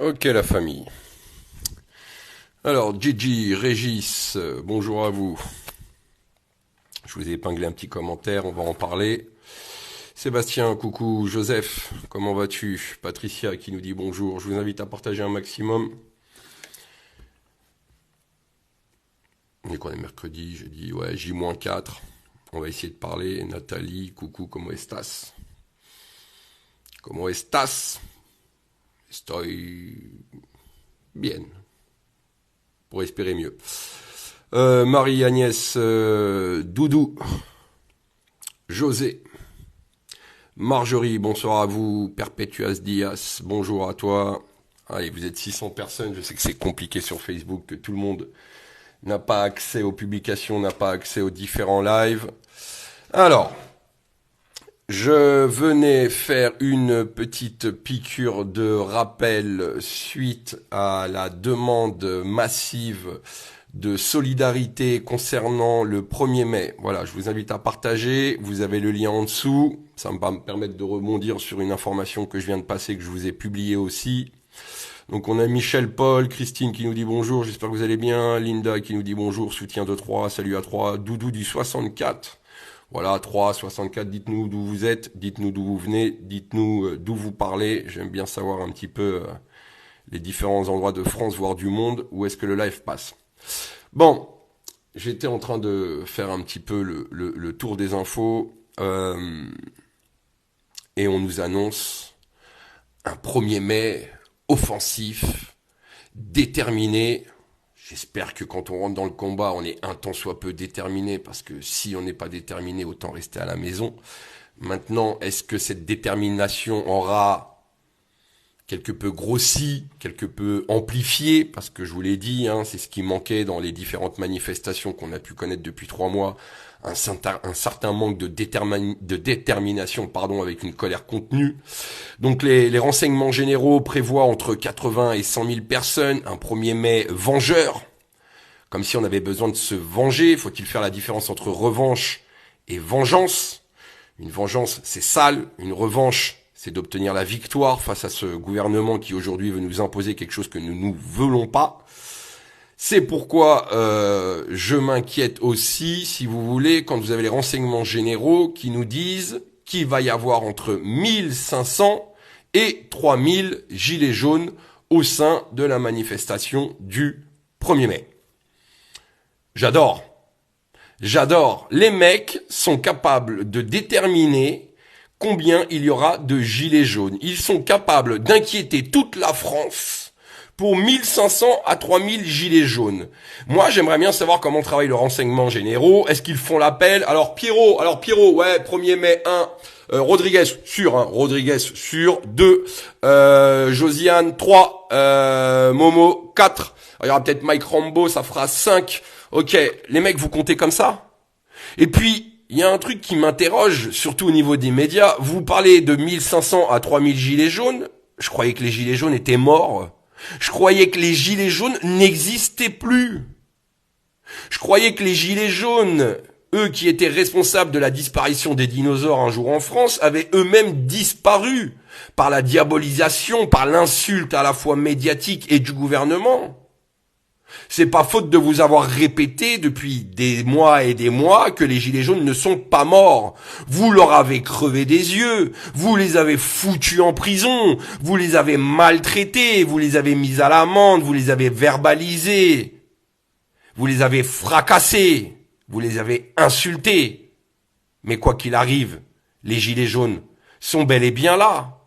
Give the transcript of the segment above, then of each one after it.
Ok la famille. Alors Gigi, Régis, bonjour à vous. Je vous ai épinglé un petit commentaire, on va en parler. Sébastien, coucou. Joseph, comment vas-tu? Patricia qui nous dit bonjour. Je vous invite à partager un maximum. On est qu'on est mercredi, j'ai dit ouais J-4. On va essayer de parler. Nathalie, coucou, comment estás? Comment estás? Estoy bien. Pour espérer mieux. Marie-Agnès, Doudou, José, Marjorie, bonsoir à vous. Perpetuas Dias, bonjour à toi. Allez, vous êtes 600 personnes, je sais que c'est compliqué sur Facebook, que tout le monde n'a pas accès aux publications, n'a pas accès aux différents lives. Alors, je venais faire une petite piqûre de rappel suite à la demande massive de solidarité concernant le 1er mai. Voilà, je vous invite à partager, vous avez le lien en dessous, ça va me permettre de rebondir sur une information que je viens de passer, que je vous ai publiée aussi. Donc on a Michel Paul, Christine qui nous dit bonjour, j'espère que vous allez bien, Linda qui nous dit bonjour, soutien de 3, salut à 3, Doudou du 64. Voilà, 3, 64, dites-nous d'où vous êtes, dites-nous d'où vous venez, dites-nous d'où vous parlez, j'aime bien savoir un petit peu les différents endroits de France, voire du monde, où est-ce que le live passe. Bon, j'étais en train de faire un petit peu le tour des infos et on nous annonce un 1er mai offensif, déterminé. J'espère que quand on rentre dans le combat, on est un tant soit peu déterminé, parce que si on n'est pas déterminé, autant rester à la maison. Maintenant, est-ce que cette détermination aura quelque peu grossi, quelque peu amplifié, parce que je vous l'ai dit, c'est ce qui manquait dans les différentes manifestations qu'on a pu connaître depuis 3 mois, un certain manque de détermination, avec une colère contenue. Donc les renseignements généraux prévoient entre 80 et 100 000 personnes, un 1er mai vengeur, comme si on avait besoin de se venger. Faut-il faire la différence entre revanche et vengeance? Une vengeance, c'est sale, une revanche, c'est d'obtenir la victoire face à ce gouvernement qui aujourd'hui veut nous imposer quelque chose que nous ne voulons pas. C'est pourquoi je m'inquiète aussi, si vous voulez, quand vous avez les renseignements généraux qui nous disent qu'il va y avoir entre 1500 et 3000 gilets jaunes au sein de la manifestation du 1er mai. J'adore. Les mecs sont capables de déterminer combien il y aura de gilets jaunes. Ils sont capables d'inquiéter toute la France pour 1500 à 3000 gilets jaunes. Moi, j'aimerais bien savoir comment travaille le renseignement généraux. Est-ce qu'ils font l'appel? Alors Pierrot, ouais, 1er mai 1. Rodriguez sur 2. Josiane 3. Momo 4. Il y aura peut-être Mike Rambo, ça fera 5. Ok, les mecs, vous comptez comme ça? Et puis, il y a un truc qui m'interroge, surtout au niveau des médias. Vous parlez de 1500 à 3000 gilets jaunes. Je croyais que les gilets jaunes étaient morts. Je croyais que les gilets jaunes n'existaient plus. Je croyais que les gilets jaunes, eux qui étaient responsables de la disparition des dinosaures un jour en France, avaient eux-mêmes disparu par la diabolisation, par l'insulte à la fois médiatique et du gouvernement. C'est pas faute de vous avoir répété depuis des mois et des mois que les gilets jaunes ne sont pas morts. Vous leur avez crevé des yeux, vous les avez foutus en prison, vous les avez maltraités, vous les avez mis à l'amende, vous les avez verbalisés, vous les avez fracassés, vous les avez insultés. Mais quoi qu'il arrive, les gilets jaunes sont bel et bien là.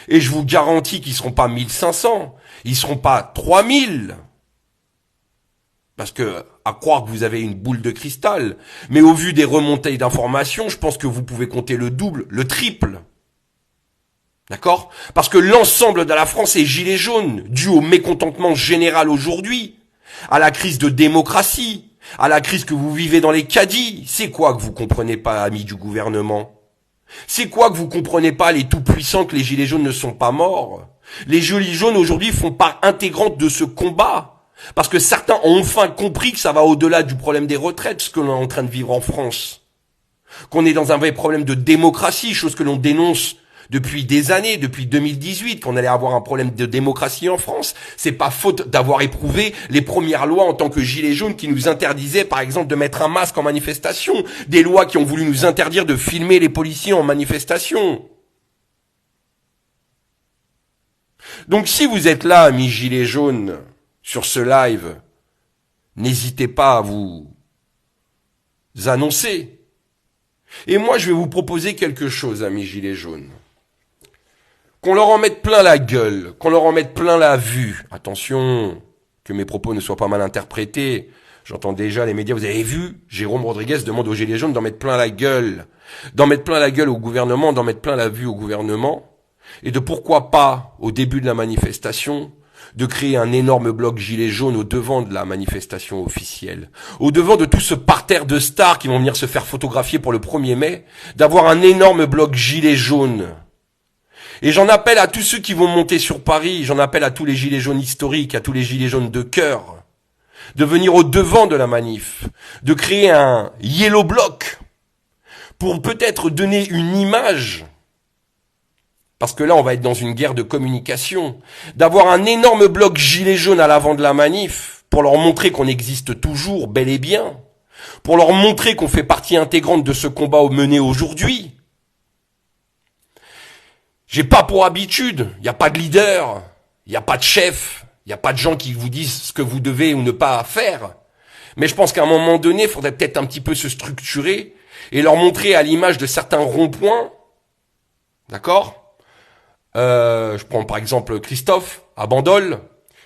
Et je vous garantis qu'ils seront pas 1500, ils seront pas 3000. Parce que, à croire que vous avez une boule de cristal, mais au vu des remontées d'informations, je pense que vous pouvez compter le double, le triple. D'accord? Parce que l'ensemble de la France est gilet jaune, dû au mécontentement général aujourd'hui, à la crise de démocratie, à la crise que vous vivez dans les caddies. C'est quoi que vous comprenez pas, amis du gouvernement? C'est quoi que vous comprenez pas, les tout-puissants, que les gilets jaunes ne sont pas morts? Les gilets jaunes aujourd'hui font part intégrante de ce combat. Parce que certains ont enfin compris que ça va au-delà du problème des retraites, ce que l'on est en train de vivre en France. Qu'on est dans un vrai problème de démocratie, chose que l'on dénonce depuis des années, depuis 2018, qu'on allait avoir un problème de démocratie en France. C'est pas faute d'avoir éprouvé les premières lois en tant que gilets jaunes qui nous interdisaient, par exemple, de mettre un masque en manifestation. Des lois qui ont voulu nous interdire de filmer les policiers en manifestation. Donc si vous êtes là, amis gilets jaunes, sur ce live, n'hésitez pas à vous annoncer. Et moi, je vais vous proposer quelque chose, amis gilets jaunes. Qu'on leur en mette plein la gueule, qu'on leur en mette plein la vue. Attention, que mes propos ne soient pas mal interprétés. J'entends déjà les médias, vous avez vu, Jérôme Rodriguez demande aux gilets jaunes d'en mettre plein la gueule. D'en mettre plein la gueule au gouvernement, d'en mettre plein la vue au gouvernement. Et de pourquoi pas, au début de la manifestation, de créer un énorme bloc gilet jaune au devant de la manifestation officielle, au devant de tout ce parterre de stars qui vont venir se faire photographier pour le 1er mai, d'avoir un énorme bloc gilet jaune. Et j'en appelle à tous ceux qui vont monter sur Paris, j'en appelle à tous les gilets jaunes historiques, à tous les gilets jaunes de cœur, de venir au devant de la manif, de créer un yellow bloc, pour peut-être donner une image. Parce que là, on va être dans une guerre de communication. D'avoir un énorme bloc gilet jaune à l'avant de la manif, pour leur montrer qu'on existe toujours, bel et bien. Pour leur montrer qu'on fait partie intégrante de ce combat mené aujourd'hui. J'ai pas pour habitude, il n'y a pas de leader, il n'y a pas de chef, il n'y a pas de gens qui vous disent ce que vous devez ou ne pas faire. Mais je pense qu'à un moment donné, il faudrait peut-être un petit peu se structurer et leur montrer à l'image de certains ronds-points, d'accord ? Je prends par exemple Christophe à Bandol,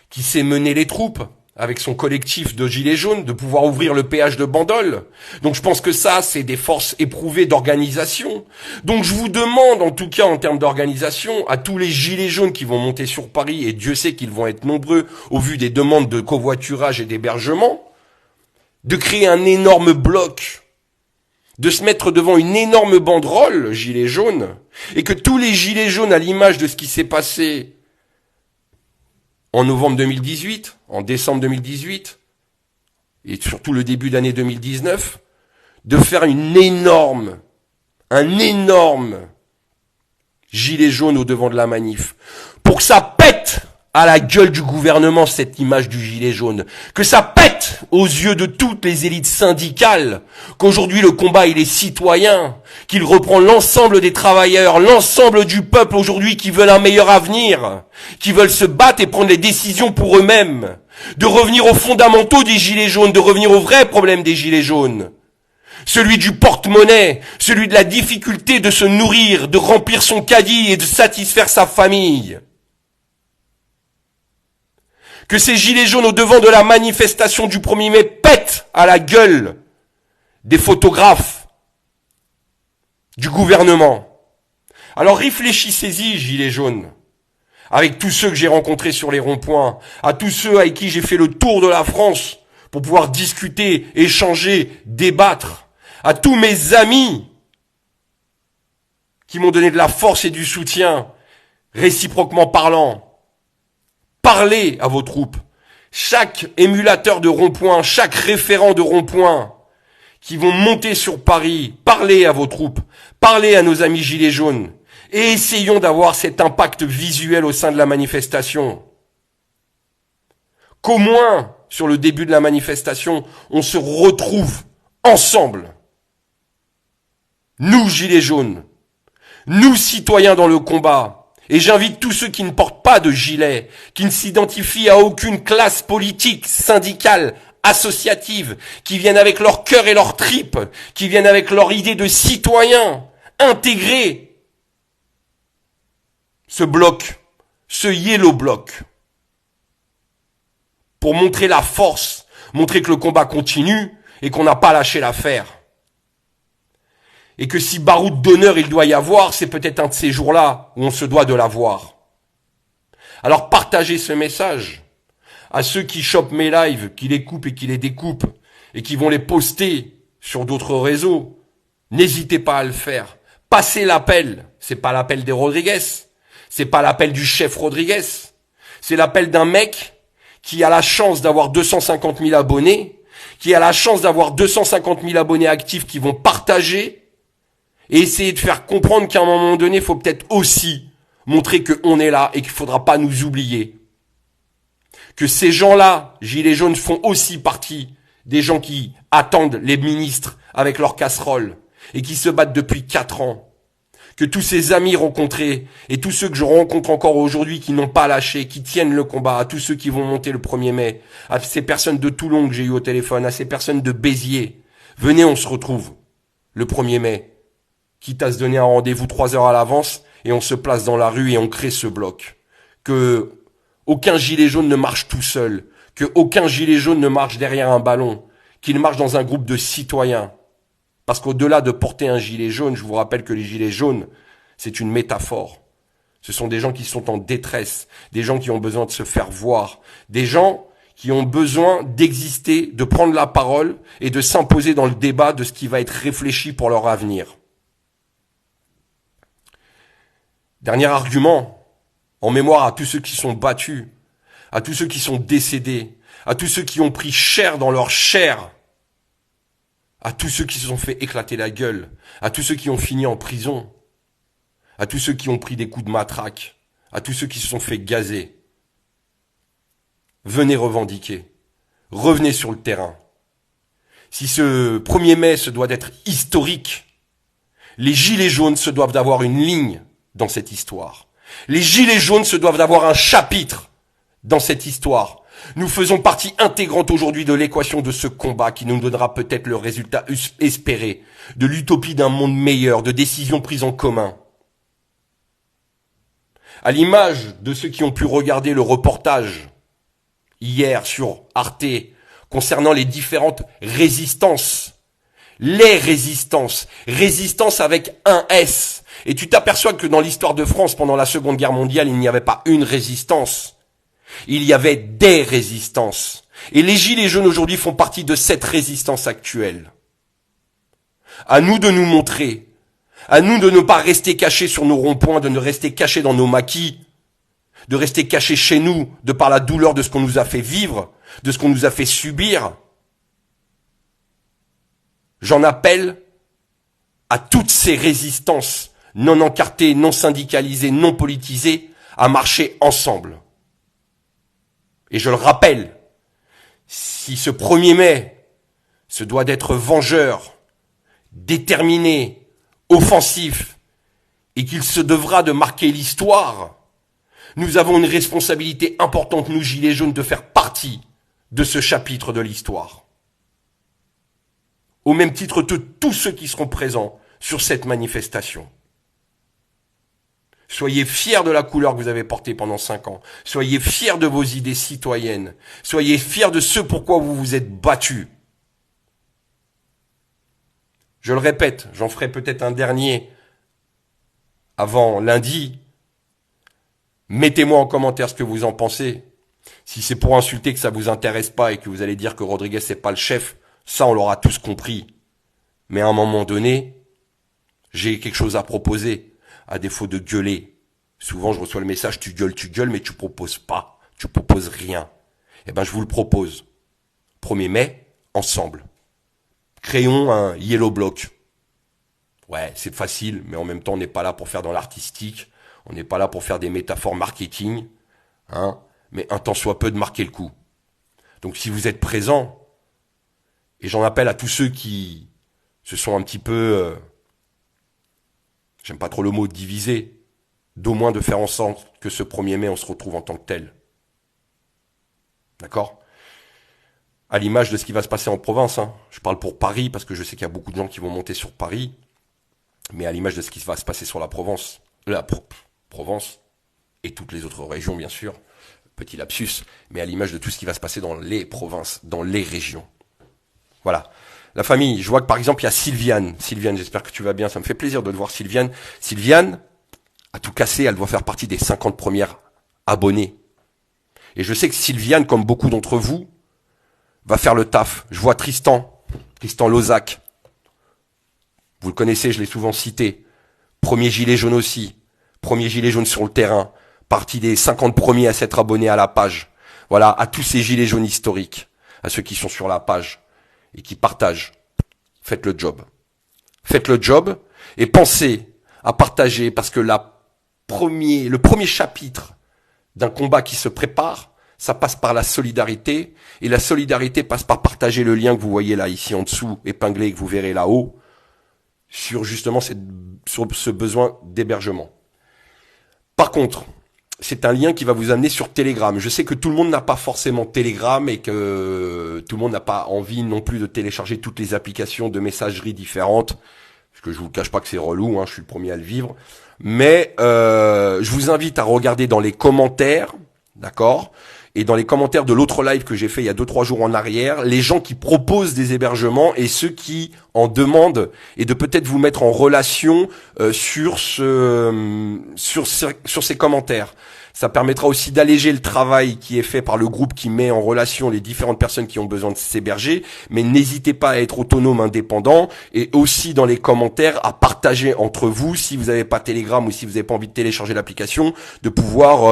qui sait mener les troupes avec son collectif de gilets jaunes, de pouvoir ouvrir le péage de Bandol. Donc je pense que ça, c'est des forces éprouvées d'organisation. Donc je vous demande, en tout cas en termes d'organisation, à tous les gilets jaunes qui vont monter sur Paris, et Dieu sait qu'ils vont être nombreux au vu des demandes de covoiturage et d'hébergement, de créer un énorme bloc, de se mettre devant une énorme banderole, gilets jaunes, et que tous les gilets jaunes, à l'image de ce qui s'est passé en novembre 2018, en décembre 2018, et surtout le début d'année 2019, de faire un énorme gilet jaune au devant de la manif, pour que ça pète à la gueule du gouvernement cette image du gilet jaune, que ça pète aux yeux de toutes les élites syndicales, qu'aujourd'hui le combat il est citoyen, qu'il reprend l'ensemble des travailleurs, l'ensemble du peuple aujourd'hui qui veulent un meilleur avenir, qui veulent se battre et prendre les décisions pour eux-mêmes, de revenir aux fondamentaux des gilets jaunes, de revenir au vrai problème des gilets jaunes. Celui du porte-monnaie, celui de la difficulté de se nourrir, de remplir son caddie et de satisfaire sa famille. Que ces gilets jaunes au devant de la manifestation du 1er mai pètent à la gueule des photographes, du gouvernement. Alors réfléchissez-y, gilets jaunes, avec tous ceux que j'ai rencontrés sur les ronds-points, à tous ceux avec qui j'ai fait le tour de la France pour pouvoir discuter, échanger, débattre, à tous mes amis qui m'ont donné de la force et du soutien, réciproquement parlant. Parlez à vos troupes. Chaque émulateur de rond-point, chaque référent de rond-point qui vont monter sur Paris, parlez à vos troupes, parlez à nos amis gilets jaunes et essayons d'avoir cet impact visuel au sein de la manifestation. Qu'au moins, sur le début de la manifestation, on se retrouve ensemble. Nous, gilets jaunes, nous, citoyens dans le combat. Et j'invite tous ceux qui ne portent pas de gilet, qui ne s'identifient à aucune classe politique, syndicale, associative, qui viennent avec leur cœur et leur tripes, qui viennent avec leur idée de citoyen, intégrer ce bloc, ce yellow bloc, pour montrer la force, montrer que le combat continue et qu'on n'a pas lâché l'affaire. Et que si baroud d'honneur il doit y avoir, c'est peut-être un de ces jours-là où on se doit de l'avoir. Alors partagez ce message à ceux qui chopent mes lives, qui les coupent et qui les découpent, et qui vont les poster sur d'autres réseaux. N'hésitez pas à le faire. Passez l'appel. C'est pas l'appel des Rodriguez. C'est pas l'appel du chef Rodriguez. C'est l'appel d'un mec qui a la chance d'avoir 250 000 abonnés, qui a la chance d'avoir 250 000 abonnés actifs qui vont partager Et essayer de faire comprendre qu'à un moment donné, il faut peut-être aussi montrer qu'on est là et qu'il ne faudra pas nous oublier. Que ces gens-là, gilets jaunes, font aussi partie des gens qui attendent les ministres avec leurs casseroles et qui se battent depuis 4 ans. Que tous ces amis rencontrés et tous ceux que je rencontre encore aujourd'hui qui n'ont pas lâché, qui tiennent le combat, à tous ceux qui vont monter le 1er mai, à ces personnes de Toulon que j'ai eu au téléphone, à ces personnes de Béziers, venez, on se retrouve le 1er mai. Quitte à se donner un rendez-vous 3 heures à l'avance et on se place dans la rue et on crée ce bloc. Que aucun gilet jaune ne marche tout seul, que aucun gilet jaune ne marche derrière un ballon, qu'il marche dans un groupe de citoyens. Parce qu'au-delà de porter un gilet jaune, je vous rappelle que les gilets jaunes, c'est une métaphore. Ce sont des gens qui sont en détresse, des gens qui ont besoin de se faire voir, des gens qui ont besoin d'exister, de prendre la parole et de s'imposer dans le débat de ce qui va être réfléchi pour leur avenir. Dernier argument, en mémoire à tous ceux qui sont battus, à tous ceux qui sont décédés, à tous ceux qui ont pris cher dans leur chair, à tous ceux qui se sont fait éclater la gueule, à tous ceux qui ont fini en prison, à tous ceux qui ont pris des coups de matraque, à tous ceux qui se sont fait gazer. Venez revendiquer, revenez sur le terrain. Si ce 1er mai se doit d'être historique, les gilets jaunes se doivent d'avoir une ligne dans cette histoire. Les gilets jaunes se doivent d'avoir un chapitre dans cette histoire. Nous faisons partie intégrante aujourd'hui de l'équation de ce combat qui nous donnera peut-être le résultat espéré, de l'utopie d'un monde meilleur, de décisions prises en commun. À l'image de ceux qui ont pu regarder le reportage hier sur Arte concernant les différentes résistances, résistance avec un S. Et tu t'aperçois que dans l'histoire de France, pendant la Seconde Guerre mondiale, il n'y avait pas une résistance. Il y avait des résistances. Et les gilets jaunes aujourd'hui font partie de cette résistance actuelle. À nous de nous montrer. À nous de ne pas rester cachés sur nos ronds-points, de ne rester cachés dans nos maquis, de rester cachés chez nous, de par la douleur de ce qu'on nous a fait vivre, de ce qu'on nous a fait subir. J'en appelle à toutes ces résistances non encartées, non syndicalisées, non politisées, à marcher ensemble. Et je le rappelle, si ce 1er mai se doit d'être vengeur, déterminé, offensif, et qu'il se devra de marquer l'histoire, nous avons une responsabilité importante, nous gilets jaunes, de faire partie de ce chapitre de l'histoire. Au même titre que tous ceux qui seront présents sur cette manifestation. Soyez fiers de la couleur que vous avez portée pendant 5 ans. Soyez fiers de vos idées citoyennes. Soyez fiers de ce pourquoi vous vous êtes battus. Je le répète, j'en ferai peut-être un dernier avant lundi. Mettez-moi en commentaire ce que vous en pensez. Si c'est pour insulter que ça vous intéresse pas et que vous allez dire que Rodriguez c'est pas le chef, ça on l'aura tous compris. Mais à un moment donné, j'ai quelque chose à proposer. À défaut de gueuler. Souvent, je reçois le message, tu gueules, mais tu proposes pas. Tu proposes rien. Eh ben, je vous le propose. 1er mai, ensemble. Créons un Yellow Block. Ouais, c'est facile, mais en même temps, on n'est pas là pour faire dans l'artistique. On n'est pas là pour faire des métaphores marketing. Hein, mais un tant soit peu de marquer le coup. Donc, si vous êtes présents, et j'en appelle à tous ceux qui se sont un petit peu... j'aime pas trop le mot diviser, d'au moins de faire en sorte que ce 1er mai, on se retrouve en tant que tel. D'accord ? À l'image de ce qui va se passer en province, hein. Je parle pour Paris, parce que je sais qu'il y a beaucoup de gens qui vont monter sur Paris, mais à l'image de ce qui va se passer sur la Provence, Provence, et toutes les autres régions, bien sûr, petit lapsus, mais à l'image de tout ce qui va se passer dans les provinces, dans les régions. Voilà. La famille, je vois que par exemple, il y a Sylviane. Sylviane, j'espère que tu vas bien. Ça me fait plaisir de te voir, Sylviane. Sylviane a tout cassé. Elle doit faire partie des 50 premières abonnées. Et je sais que Sylviane, comme beaucoup d'entre vous, va faire le taf. Je vois Tristan Lozac. Vous le connaissez, je l'ai souvent cité. Premier gilet jaune aussi. Premier gilet jaune sur le terrain. Partie des 50 premiers à s'être abonnés à la page. Voilà, à tous ces gilets jaunes historiques. À ceux qui sont sur la page. Et qui partagent. Faites le job. Faites le job. Et pensez à partager, parce que le premier chapitre d'un combat qui se prépare, ça passe par la solidarité, et la solidarité passe par partager le lien que vous voyez là, ici en dessous, épinglé, que vous verrez là-haut, sur justement sur ce besoin d'hébergement. Par contre, c'est un lien qui va vous amener sur Telegram. Je sais que tout le monde n'a pas forcément Telegram et que tout le monde n'a pas envie non plus de télécharger toutes les applications de messagerie différentes. Parce que je vous cache pas que c'est relou, je suis le premier à le vivre. Mais je vous invite à regarder dans les commentaires, d'accord ? Et dans les commentaires de l'autre live que j'ai fait il y a 2-3 jours en arrière, les gens qui proposent des hébergements et ceux qui en demandent, et de peut-être vous mettre en relation sur ces commentaires. Ça permettra aussi d'alléger le travail qui est fait par le groupe qui met en relation les différentes personnes qui ont besoin de s'héberger. Mais n'hésitez pas à être autonome, indépendant, et aussi dans les commentaires à partager entre vous, si vous n'avez pas Telegram ou si vous n'avez pas envie de télécharger l'application, de pouvoir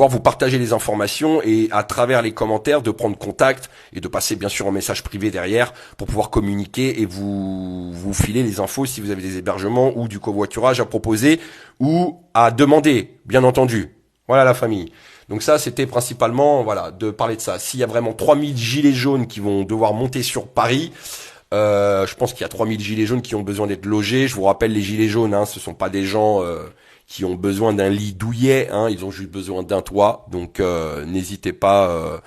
vous partager les informations et à travers les commentaires de prendre contact et de passer bien sûr en message privé derrière pour pouvoir communiquer et vous filer les infos si vous avez des hébergements ou du covoiturage à proposer ou à demander, bien entendu. Voilà la famille. Donc ça, c'était principalement de parler de ça. S'il y a vraiment 3000 gilets jaunes qui vont devoir monter sur Paris, je pense qu'il y a 3000 gilets jaunes qui ont besoin d'être logés. Je vous rappelle, les gilets jaunes, ce sont pas des gens qui ont besoin d'un lit douillet, ils ont juste besoin d'un toit. Donc n'hésitez pas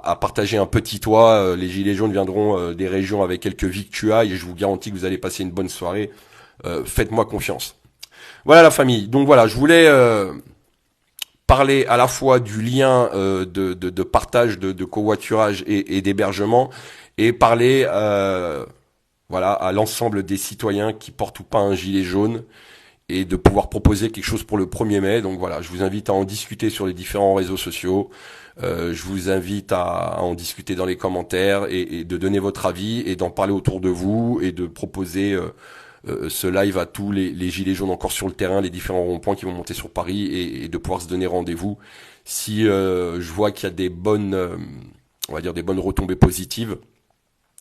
à partager un petit toit. Les gilets jaunes viendront des régions avec quelques victuailles et je vous garantis que vous allez passer une bonne soirée. Faites-moi confiance. Voilà la famille. Donc voilà, je voulais parler à la fois du lien de partage de covoiturage et d'hébergement et parler à l'ensemble des citoyens qui portent ou pas un gilet jaune et de pouvoir proposer quelque chose pour le 1er mai. Donc voilà, je vous invite à en discuter sur les différents réseaux sociaux. Je vous invite à en discuter dans les commentaires et de donner votre avis et d'en parler autour de vous et de proposer ce live à tous les gilets jaunes encore sur le terrain, les différents ronds-points qui vont monter sur Paris et de pouvoir se donner rendez-vous. Si je vois qu'il y a des bonnes, on va dire des bonnes retombées positives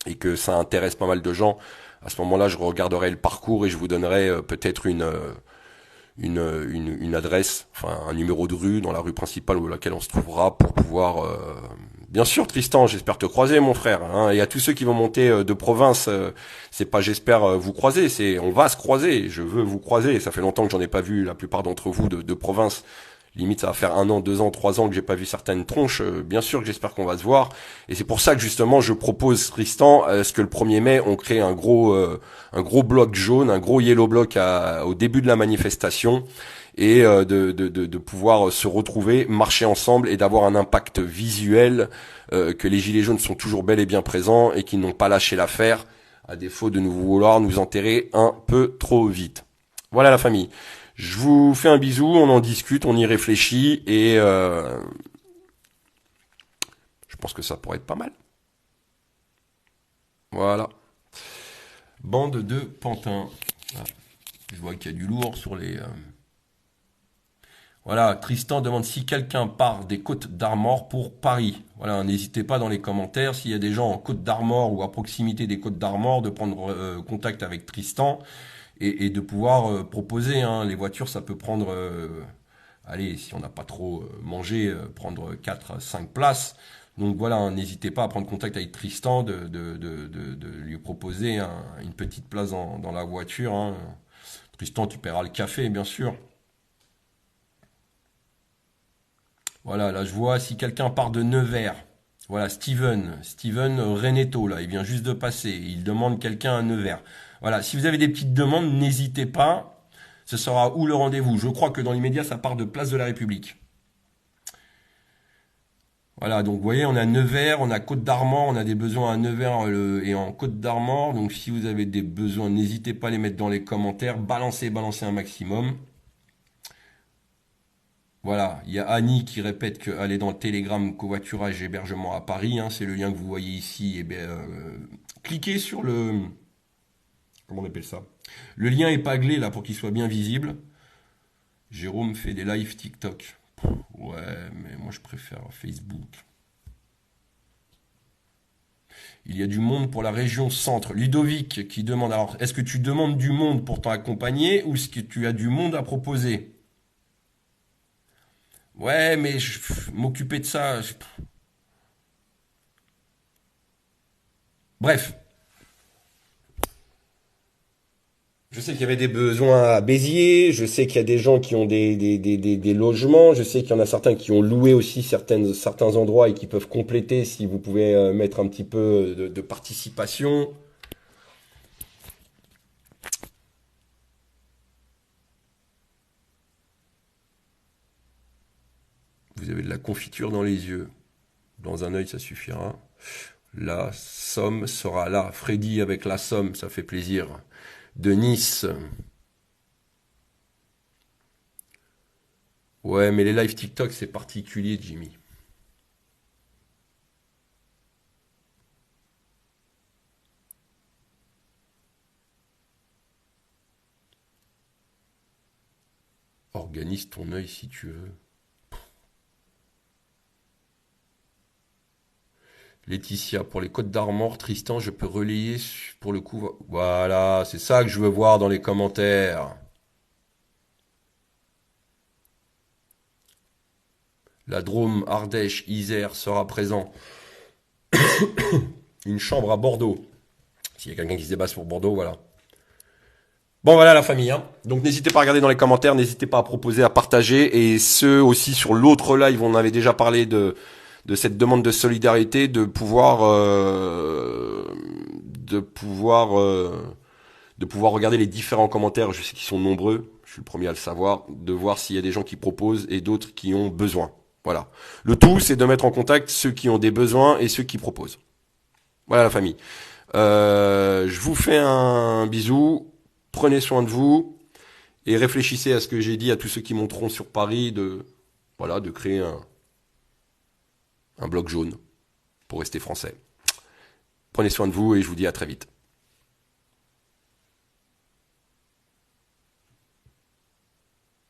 et que ça intéresse pas mal de gens, à ce moment-là, je regarderai le parcours et je vous donnerai peut-être une adresse, enfin un numéro de rue dans la rue principale où laquelle on se trouvera pour pouvoir. Bien sûr, Tristan, j'espère te croiser, mon frère. Et à tous ceux qui vont monter de province, c'est pas j'espère vous croiser, c'est on va se croiser. Je veux vous croiser. Ça fait longtemps que j'en ai pas vu la plupart d'entre vous de province. Limite, ça va faire 1 an, 2 ans, 3 ans que j'ai pas vu certaines tronches. Bien sûr que j'espère qu'on va se voir. Et c'est pour ça que justement, je propose, Tristan, ce que le 1er mai, on crée un gros bloc jaune, un gros yellow block au début de la manifestation et de pouvoir se retrouver, marcher ensemble et d'avoir un impact visuel, que les gilets jaunes sont toujours bel et bien présents et qu'ils n'ont pas lâché l'affaire, à défaut de nous vouloir nous enterrer un peu trop vite. Voilà la famille. Je vous fais un bisou, on en discute, on y réfléchit et je pense que ça pourrait être pas mal. Voilà. Bande de pantins. Ah, je vois qu'il y a du lourd sur les... Voilà, Tristan demande si quelqu'un part des Côtes d'Armor pour Paris. Voilà, n'hésitez pas dans les commentaires, s'il y a des gens en Côtes d'Armor ou à proximité des Côtes d'Armor, de prendre contact avec Tristan. Et de pouvoir proposer, les voitures, ça peut prendre, allez, si on n'a pas trop mangé, prendre 4-5 places. Donc voilà, n'hésitez pas à prendre contact avec Tristan, de lui proposer une petite place dans la voiture. Tristan, tu paieras le café, bien sûr. Voilà, là je vois si quelqu'un part de Nevers. Voilà, Steven Reneto, là, il vient juste de passer. Il demande quelqu'un à Nevers. Voilà, si vous avez des petites demandes, n'hésitez pas. Ce sera où le rendez-vous? Je crois que dans l'immédiat, ça part de Place de la République. Voilà, donc vous voyez, on a Nevers, on a Côte d'Armor, on a des besoins à Nevers et en Côte d'Armor. Donc si vous avez des besoins, n'hésitez pas à les mettre dans les commentaires. Balancez un maximum. Voilà, il y a Annie qui répète qu'elle est dans le Telegram covoiturage et hébergement à Paris. C'est le lien que vous voyez ici. Cliquez sur le... Comment on appelle ça? Le lien épinglé là pour qu'il soit bien visible. Jérôme fait des lives TikTok. Ouais, mais moi je préfère Facebook. Il y a du monde pour la région centre. Ludovic qui demande, alors, est-ce que tu demandes du monde pour t'accompagner ou est-ce que tu as du monde à proposer? Ouais, mais m'occuper de ça. Bref, je sais qu'il y avait des besoins à Béziers, je sais qu'il y a des gens qui ont des logements, je sais qu'il y en a certains qui ont loué aussi certains endroits et qui peuvent compléter si vous pouvez mettre un petit peu de participation. Vous avez de la confiture dans les yeux. Dans un œil, ça suffira. La somme sera là. Freddy avec la somme, ça fait plaisir. De Nice. Ouais, mais les lives TikTok, c'est particulier, Jimmy. Organise ton œil si tu veux. Laetitia, pour les Côtes d'Armor, Tristan, je peux relayer pour le coup. Voilà, c'est ça que je veux voir dans les commentaires. La Drôme, Ardèche, Isère sera présent. Une chambre à Bordeaux. S'il y a quelqu'un qui se débat pour Bordeaux, voilà. Bon voilà la famille, hein. Donc n'hésitez pas à regarder dans les commentaires, n'hésitez pas à proposer, à partager. Et ceux aussi sur l'autre live, on avait déjà parlé de cette demande de solidarité, de pouvoir de pouvoir regarder les différents commentaires, je sais qu'ils sont nombreux, je suis le premier à le savoir, de voir s'il y a des gens qui proposent et d'autres qui ont besoin. Voilà. Le tout, c'est de mettre en contact ceux qui ont des besoins et ceux qui proposent. Voilà la famille. Je vous fais un bisou, prenez soin de vous et réfléchissez à ce que j'ai dit à tous ceux qui monteront sur Paris de créer un bloc jaune pour rester français. Prenez soin de vous et je vous dis à très vite.